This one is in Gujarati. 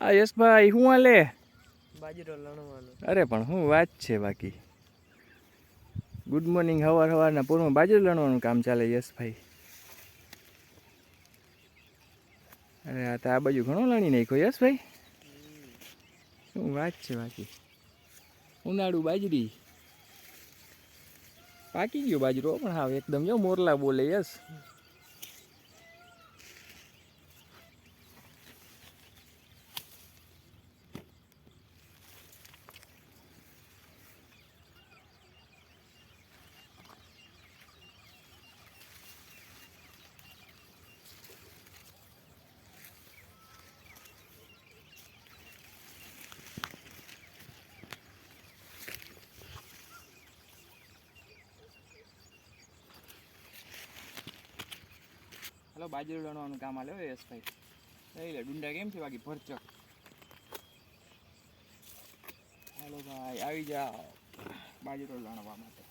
આ યશભાઈ શું હાલે? બાજરો લણવાનો. અરે પણ શું વાત છે બાકી. Good morning. સવારના પૂરમાં બાજરો લણવાનું કામ ચાલે યશભાઈ. અરે આ તો આ બાજુ ઘણો લણી નાખ્યો યશભાઈ. શું વાત છે બાકી. ઉનાળુ બાજરી પાકી ગયો બાજરો પણ હા એકદમ જો મોરલા બોલે યસ. હાલો બાજરો લણવાનું કામ આલે હો યશભાઈ. લઈ લે ડુંડા કેમ છે બાકી ભરચક. હાલો ભાઈ આવી જાઓ બાજરો લણવા માટે.